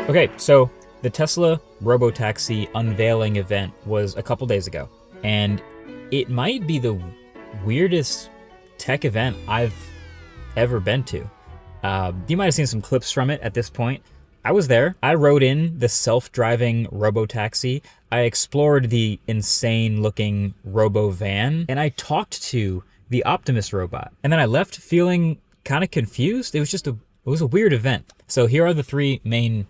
Okay, so the Tesla Robotaxi unveiling event was a couple days ago, and it might be the weirdest tech event I've ever been to. You might have seen some clips from it at this point. I was there. I rode in the self-driving Robotaxi. I explored the insane-looking Robo-van, and I talked to the Optimus robot. And then I left feeling kind of confused. It was a weird event. So here are the three main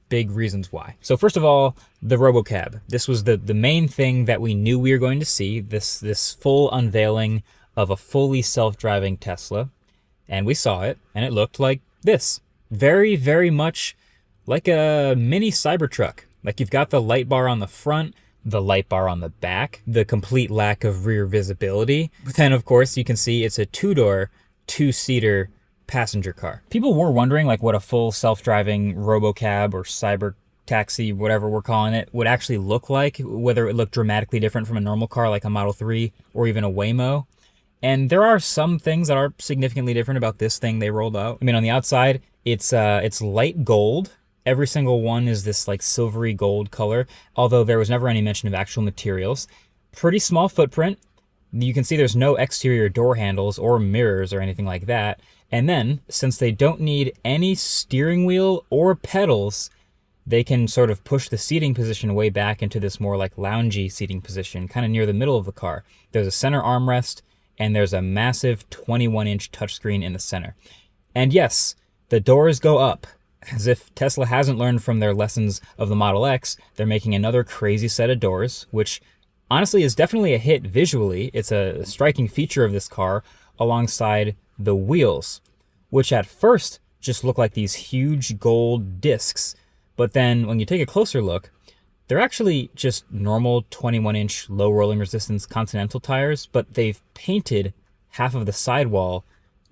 big reasons why. So first of all, the RoboCab. This was the main thing that we knew we were going to see, this full unveiling of a fully self-driving Tesla. And we saw it, and it looked like this. Very, very much like a mini Cybertruck. Like you've got the light bar on the front, the light bar on the back, the complete lack of rear visibility. But then of course you can see it's a two-door, two-seater passenger car. People were wondering like what a full self-driving RoboCab or cyber taxi, whatever we're calling it, would actually look like, whether it looked dramatically different from a normal car like a Model 3 or even a Waymo. And there are some things that are significantly different about this thing they rolled out. I mean, on the outside, it's light gold. Every single one is this like silvery gold color, although there was never any mention of actual materials. Pretty small footprint. You can see there's no exterior door handles or mirrors or anything like that. And then, since they don't need any steering wheel or pedals, they can sort of push the seating position way back into this more like loungy seating position, kind of near the middle of the car. There's a center armrest, and there's a massive 21-inch touchscreen in the center. And yes, the doors go up. As if Tesla hasn't learned from their lessons of the Model X, they're making another crazy set of doors, which honestly is definitely a hit visually. It's a striking feature of this car alongside the wheels, which at first just look like these huge gold discs. But then when you take a closer look, they're actually just normal 21-inch low rolling resistance Continental tires, but they've painted half of the sidewall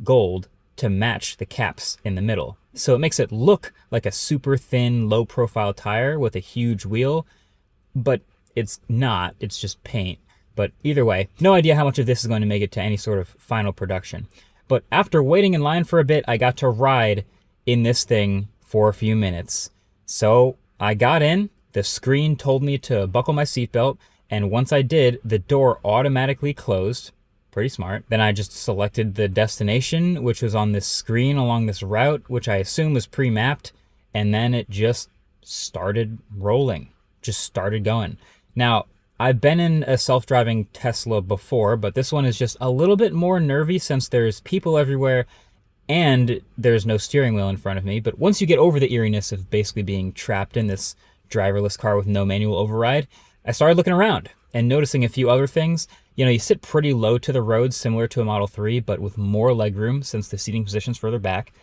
gold to match the caps in the middle. So it makes it look like a super thin, low profile tire with a huge wheel, but it's not, it's just paint. But either way, no idea how much of this is going to make it to any sort of final production. But after waiting in line for a bit, I got to ride in this thing for a few minutes. So I got in, the screen told me to buckle my seatbelt, and once I did, the door automatically closed. Pretty smart. Then I just selected the destination, which was on this screen along this route, which I assume was pre-mapped, and then it just started rolling, just started going. Now, I've been in a self-driving Tesla before, but this one is just a little bit more nervy since there's people everywhere and there's no steering wheel in front of me. But once you get over the eeriness of basically being trapped in this driverless car with no manual override, I started looking around and noticing a few other things. You know, you sit pretty low to the road, similar to a Model 3, but with more legroom since the seating position's further back.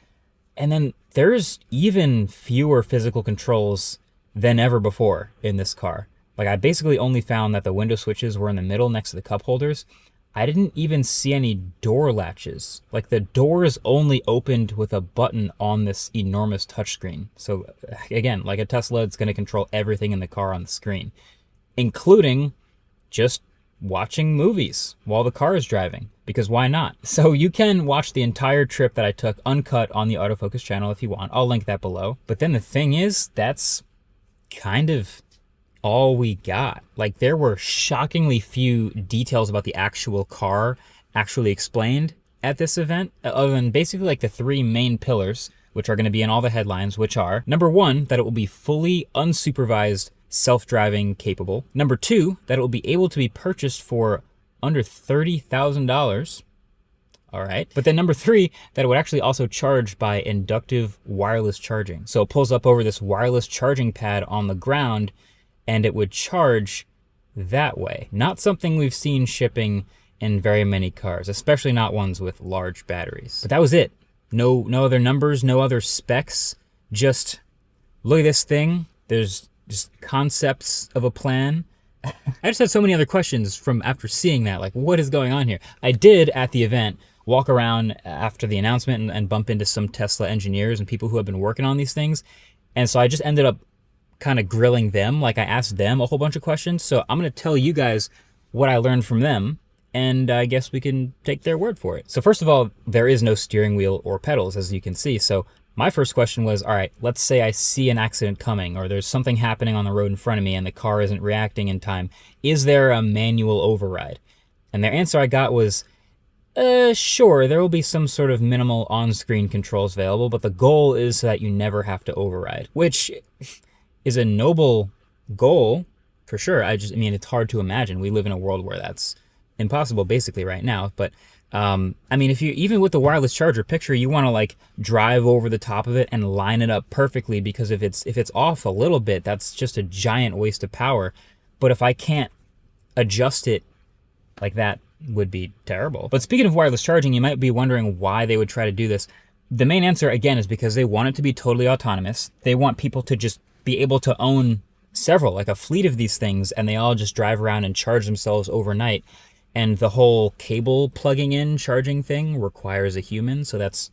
And then there's even fewer physical controls than ever before in this car. Like, I basically only found that the window switches were in the middle next to the cup holders. I didn't even see any door latches. Like, the doors only opened with a button on this enormous touchscreen. So again, like a Tesla, it's going to control everything in the car on the screen, including just watching movies while the car is driving, because why not? So you can watch the entire trip that I took uncut on the autofocus channel if you want. I'll link that below. But then the thing is, that's kind of all we got. Like, there were shockingly few details about the actual car actually explained at this event, other than basically like the three main pillars, which are going to be in all the headlines, which are, number one, that it will be fully unsupervised self-driving capable. Number two, that it will be able to be purchased for under $30,000. All right. But then number three, that it would actually also charge by inductive wireless charging. So it pulls up over this wireless charging pad on the ground, and it would charge that way. Not something we've seen shipping in very many cars, especially not ones with large batteries. But that was it. No other numbers, no other specs. Just look at this thing. There's just concepts of a plan. I just had so many other questions from after seeing that. Like, what is going on here? I did at the event walk around after the announcement and bump into some Tesla engineers and people who have been working on these things. And so I just ended up kind of grilling them. Like, I asked them a whole bunch of questions. So I'm going to tell you guys what I learned from them, and I guess we can take their word for it. So first of all, there is no steering wheel or pedals, as you can see. So My first question was, all right, let's say I see an accident coming or there's something happening on the road in front of me and the car isn't reacting in time. Is there a manual override? And their answer I got was, sure, there will be some sort of minimal on-screen controls available, but the goal is so that you never have to override, which is a noble goal for sure. I mean, it's hard to imagine. We live in a world where that's impossible basically right now, but I mean, if you, even with the wireless charger, picture you want to like drive over the top of it and line it up perfectly, because if it's off a little bit, that's just a giant waste of power. But if I can't adjust it like that, would be terrible. But speaking of wireless charging, you might be wondering why they would try to do this. The main answer, again, is because they want it to be totally autonomous. They want people to just be able to own several, like a fleet of these things, and they all just drive around and charge themselves overnight. And the whole cable plugging in charging thing requires a human, so that's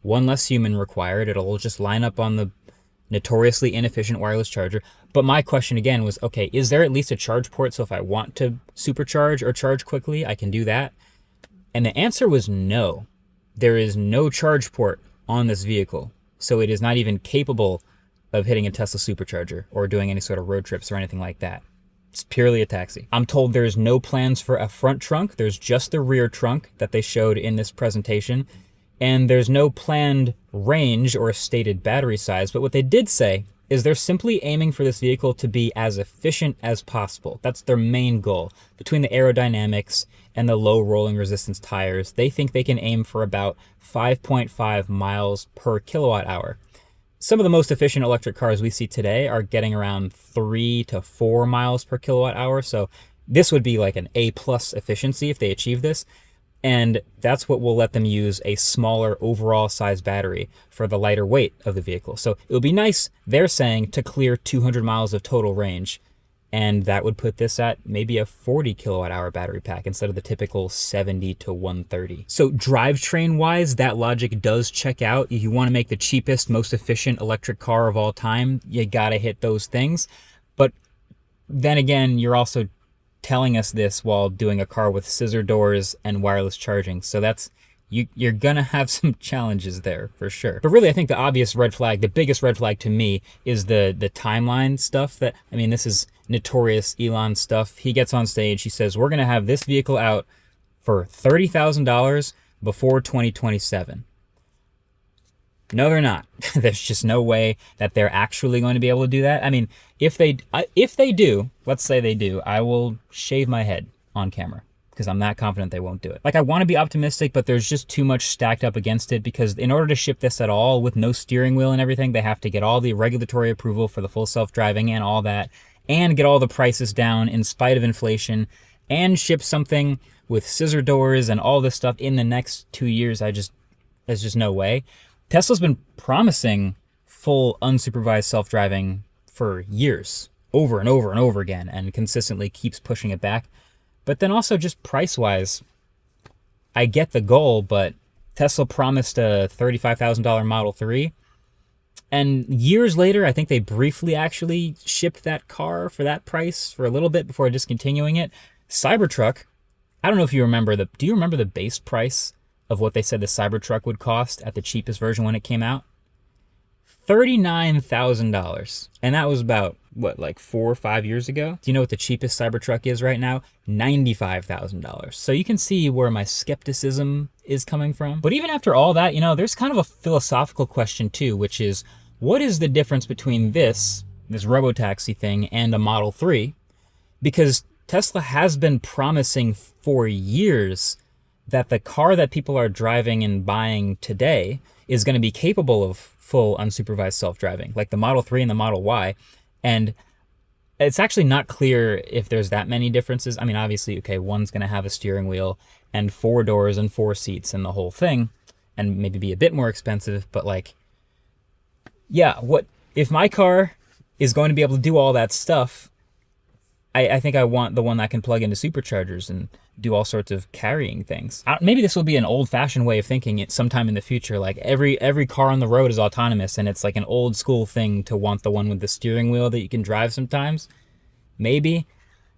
one less human required. It'll just line up on the notoriously inefficient wireless charger. But my question again was, okay, is there at least a charge port so if I want to supercharge or charge quickly, I can do that? And the answer was no. There is no charge port on this vehicle, so it is not even capable of hitting a Tesla supercharger or doing any sort of road trips or anything like that. It's purely a taxi. I'm told there's no plans for a front trunk. There's just the rear trunk that they showed in this presentation. And there's no planned range or stated battery size. But what they did say is they're simply aiming for this vehicle to be as efficient as possible. That's their main goal. Between the aerodynamics and the low rolling resistance tires, they think they can aim for about 5.5 miles per kilowatt hour. Some of the most efficient electric cars we see today are getting around 3 to 4 miles per kilowatt hour. So this would be like an A+ efficiency if they achieve this. And that's what will let them use a smaller overall size battery for the lighter weight of the vehicle. So it would be nice, they're saying, to clear 200 miles of total range. And that would put this at maybe a 40 kilowatt hour battery pack instead of the typical 70 to 130. So drivetrain wise, that logic does check out. If you want to make the cheapest, most efficient electric car of all time, you gotta hit those things. But then again, you're also telling us this while doing a car with scissor doors and wireless charging. So that's, you're gonna have some challenges there for sure. But really, I think the obvious red flag, the biggest red flag to me, is the timeline stuff. That, I mean, this is notorious Elon stuff. He gets on stage, he says, we're gonna have this vehicle out for $30,000 before 2027. No, they're not. There's just no way that they're actually going to be able to do that. I mean, if they do, let's say they do, I will shave my head on camera because I'm not confident they won't do it. Like, I want to be optimistic, but there's just too much stacked up against it, because in order to ship this at all with no steering wheel and everything, they have to get all the regulatory approval for the full self-driving and all that, and get all the prices down in spite of inflation, and ship something with scissor doors and all this stuff in the next 2 years. There's just no way. Tesla's been promising full unsupervised self-driving for years, over and over and over again, and consistently keeps pushing it back. But then also just price-wise, I get the goal, but Tesla promised a $35,000 Model 3. And years later, I think they briefly actually shipped that car for that price for a little bit before discontinuing it. Cybertruck, I don't know if you remember, do you remember the base price of what they said the Cybertruck would cost at the cheapest version when it came out? $39,000. And that was about, what, like 4 or 5 years ago? Do you know what the cheapest Cybertruck is right now? $95,000. So you can see where my skepticism is coming from. But even after all that, there's kind of a philosophical question too, which is, what is the difference between this Robotaxi thing and a Model 3? Because Tesla has been promising for years that the car that people are driving and buying today is going to be capable of full unsupervised self-driving, like the Model 3 and the Model Y. And it's actually not clear if there's that many differences. I mean, obviously, okay, one's going to have a steering wheel and 4 doors and 4 seats and the whole thing, and maybe be a bit more expensive, but like, yeah, what if my car is going to be able to do all that stuff? I think I want the one that can plug into superchargers and do all sorts of carrying things. Maybe this will be an old-fashioned way of thinking it sometime in the future. Like every car on the road is autonomous, and it's like an old school thing to want the one with the steering wheel that you can drive sometimes. Maybe.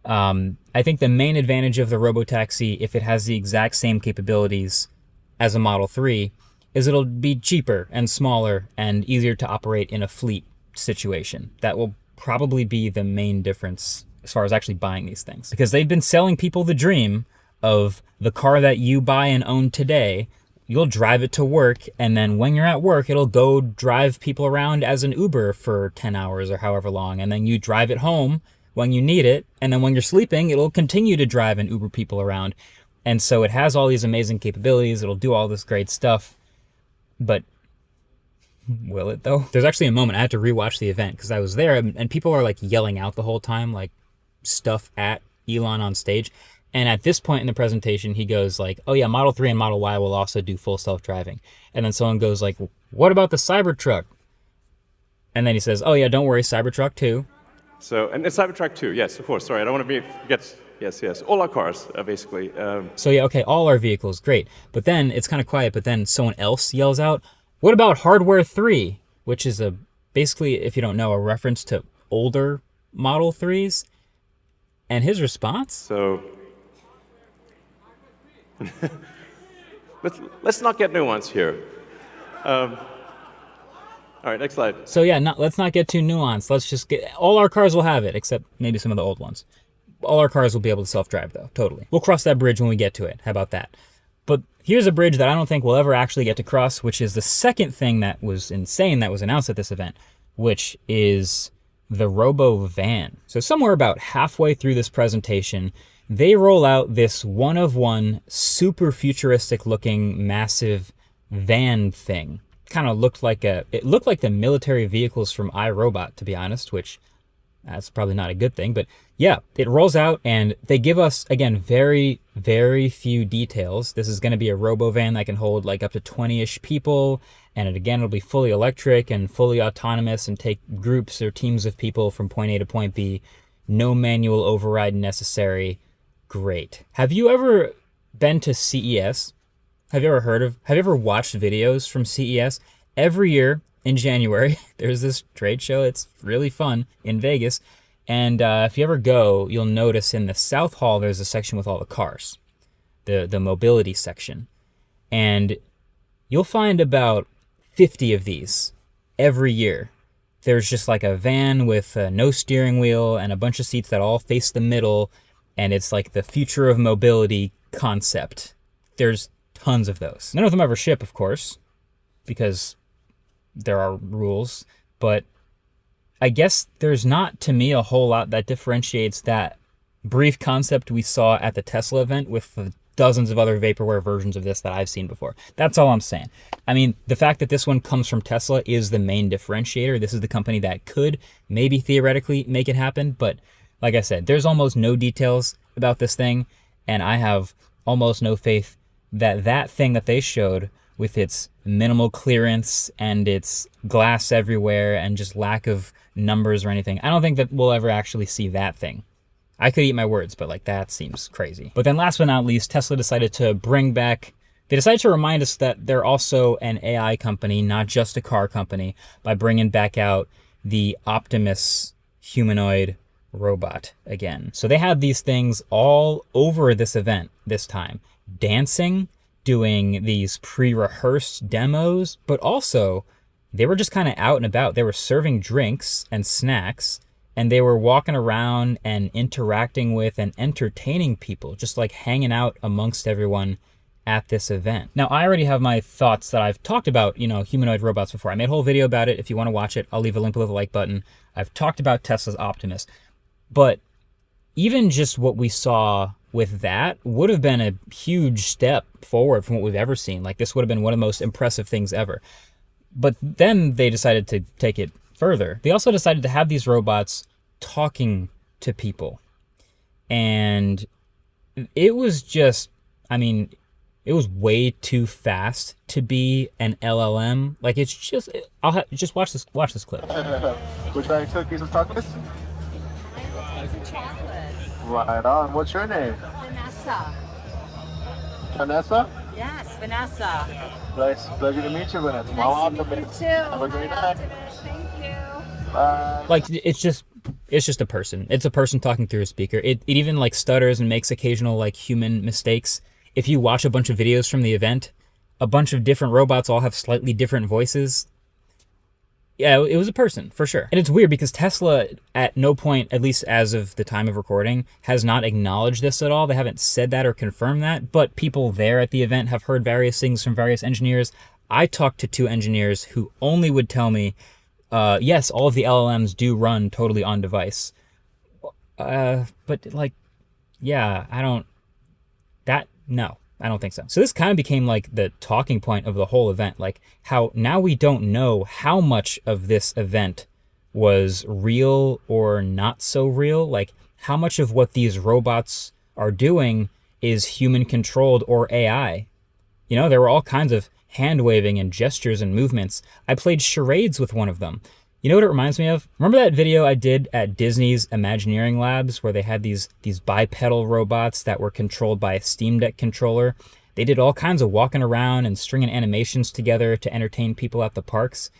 I think the main advantage of the Robotaxi, if it has the exact same capabilities as a Model 3, is it'll be cheaper and smaller and easier to operate in a fleet situation. That will probably be the main difference as far as actually buying these things. Because they've been selling people the dream of the car that you buy and own today. You'll drive it to work, and then when you're at work, it'll go drive people around as an Uber for 10 hours or however long, and then you drive it home when you need it, and then when you're sleeping, it'll continue to drive and Uber people around. And so it has all these amazing capabilities, it'll do all this great stuff, but will it though? There's actually a moment I had to rewatch the event because I was there, and people are like yelling out the whole time, like stuff at Elon on stage. And at this point in the presentation, he goes like, oh yeah, Model 3 and Model Y will also do full self-driving. And then someone goes like, what about the Cybertruck? And then he says, oh yeah, don't worry, Cybertruck too. So, and it's Cybertruck too, yes, of course. Sorry, I don't want to forget, yes. All our cars, basically. So yeah, okay, all our vehicles, great. But then it's kind of quiet, but then someone else yells out, what about Hardware 3? Which is basically, if you don't know, a reference to older Model 3s. And his response? So, let's not get nuanced here. All right, next slide. So yeah, let's not get too nuanced. Let's just all our cars will have it, except maybe some of the old ones. All our cars will be able to self-drive though, totally. We'll cross that bridge when we get to it. How about that? But here's a bridge that I don't think we'll ever actually get to cross, which is the second thing that was insane that was announced at this event, which is the Robo Van. So somewhere about halfway through this presentation, they roll out this one-of-one, super futuristic looking, massive van thing. Kind of looked like it looked like the military vehicles from iRobot, to be honest, which that's probably not a good thing, but yeah, it rolls out and they give us, again, very, very few details. This is going to be a robo-van that can hold like up to 20-ish people, and it'll be fully electric and fully autonomous and take groups or teams of people from point A to point B. No manual override necessary. Great. Have you ever been to CES? Have you ever watched videos from CES? Every year in January, there's this trade show. It's really fun in Vegas. And if you ever go, you'll notice in the South Hall, there's a section with all the cars, the mobility section. And you'll find about 50 of these every year. There's just like a van with no steering wheel and a bunch of seats that all face the middle. And it's like the future of mobility concept. There's tons of those. None of them ever ship, of course, because there are rules. But I guess there's not, to me, a whole lot that differentiates that brief concept we saw at the Tesla event with the dozens of other vaporware versions of this that I've seen before. That's all I'm saying. I mean, the fact that this one comes from Tesla is the main differentiator. This is the company that could maybe theoretically make it happen, but like I said, there's almost no details about this thing, and I have almost no faith that that thing that they showed with its minimal clearance and its glass everywhere and just lack of numbers or anything, I don't think that we'll ever actually see that thing. I could eat my words, but like that seems crazy. But then last but not least, Tesla decided to remind us that they're also an AI company, not just a car company, by bringing back out the Optimus humanoid robot again. So they had these things all over this event this time, dancing, doing these pre-rehearsed demos, but also they were just kind of out and about. They were serving drinks and snacks, and they were walking around and interacting with and entertaining people, just like hanging out amongst everyone at this event. Now, I already have my thoughts that I've talked about, humanoid robots before. I made a whole video about it. If you want to watch it, I'll leave a link below the like button. I've talked about Tesla's Optimus. But even just what we saw with that would have been a huge step forward from what we've ever seen. Like, this would have been one of the most impressive things ever. But then they decided to take it further. They also decided to have these robots talking to people. And it was just, it was way too fast to be an LLM. Like, it's just, just watch this clip. Which one cookies was talking to? Chocolate. Right on. What's your name? Vanessa. Vanessa? Yes, Vanessa. Nice. Pleasure to meet you, Vanessa. Nice to meet you too. Have a great night. Thank you. Bye. Like, it's just a person. It's a person talking through a speaker. It even like stutters and makes occasional like human mistakes. If you watch a bunch of videos from the event a bunch of different robots all have slightly different voices. Yeah, it was a person, for sure. And it's weird because Tesla, at no point, at least as of the time of recording, has not acknowledged this at all. They haven't said that or confirmed that, but people there at the event have heard various things from various engineers. I talked to 2 engineers who only would tell me, yes, all of the LLMs do run totally on device. But like, yeah, no, I don't think so. So this kind of became like the talking point of the whole event, like how now we don't know how much of this event was real or not so real, like how much of what these robots are doing is human controlled or AI. You know, there were all kinds of hand waving and gestures and movements. I played charades with one of them. You know what it reminds me of? Remember that video I did at Disney's Imagineering Labs where they had these bipedal robots that were controlled by a Steam Deck controller? They did all kinds of walking around and stringing animations together to entertain people at the parks.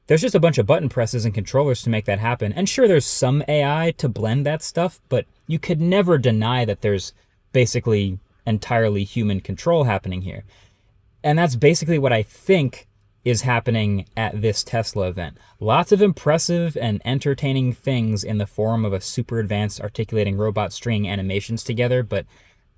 There's just a bunch of button presses and controllers to make that happen. And sure, there's some AI to blend that stuff, but you could never deny that there's basically entirely human control happening here. And that's basically what I think is happening at this Tesla event. Lots of impressive and entertaining things in the form of a super advanced articulating robot stringing animations together, but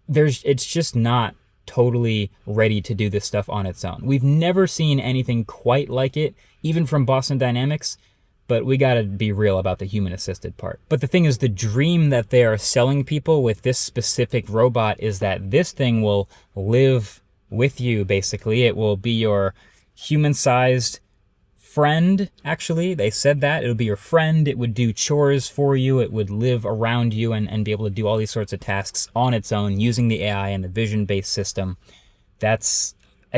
it's just not totally ready to do this stuff on its own. We've never seen anything quite like it, even from Boston Dynamics, but we gotta be real about the human-assisted part. But the thing is, the dream that they are selling people with this specific robot is that this thing will live with you, basically. It will be your human-sized friend, actually. They said that. It would be your friend. It would do chores for you. It would live around you and be able to do all these sorts of tasks on its own using the AI and the vision-based system. I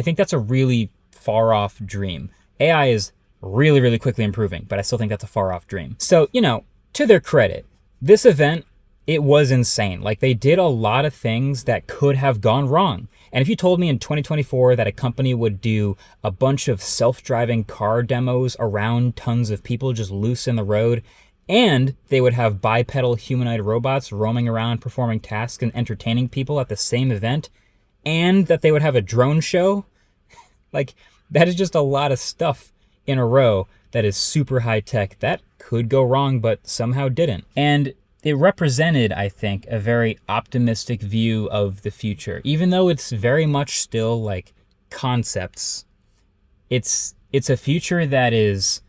think that's a really far-off dream. AI is really, really quickly improving, but I still think that's a far-off dream. So, you know, to their credit, this event, it was insane. Like, they did a lot of things that could have gone wrong. And if you told me in 2024 that a company would do a bunch of self-driving car demos around tons of people just loose in the road, and they would have bipedal humanoid robots roaming around performing tasks and entertaining people at the same event, and that they would have a drone show, like, that is just a lot of stuff in a row that is super high tech. That could go wrong, but somehow didn't. And it represented, I think, a very optimistic view of the future. Even though it's very much still like concepts, it's a future that is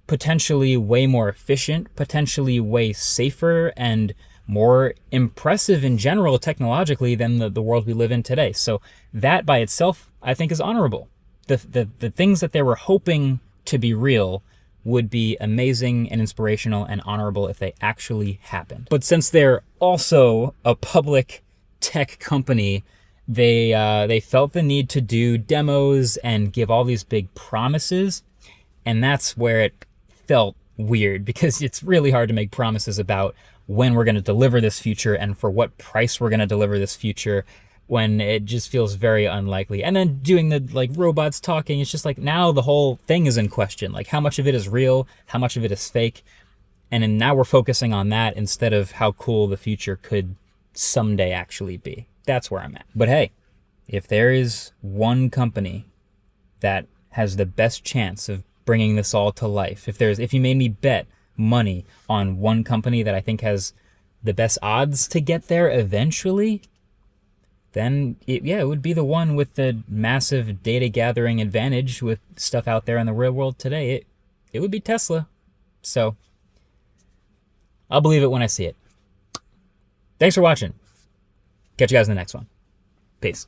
potentially way more efficient, potentially way safer, and more impressive in general technologically than the world we live in today. So that by itself, I think, is honorable. The things that they were hoping to be real would be amazing and inspirational and honorable if they actually happened. But since they're also a public tech company, they felt the need to do demos and give all these big promises, and that's where it felt weird, because it's really hard to make promises about when we're going to deliver this future and for what price we're going to deliver this future when it just feels very unlikely. And then doing the like robots talking, it's just like now the whole thing is in question. Like how much of it is real, how much of it is fake. And then now we're focusing on that instead of how cool the future could someday actually be. That's where I'm at. But hey, if there is one company that has the best chance of bringing this all to life, if you made me bet money on one company that I think has the best odds to get there eventually, then it would be the one with the massive data gathering advantage with stuff out there in the real world today. It would be Tesla. So I'll believe it when I see it. Thanks for watching. Catch you guys in the next one. Peace.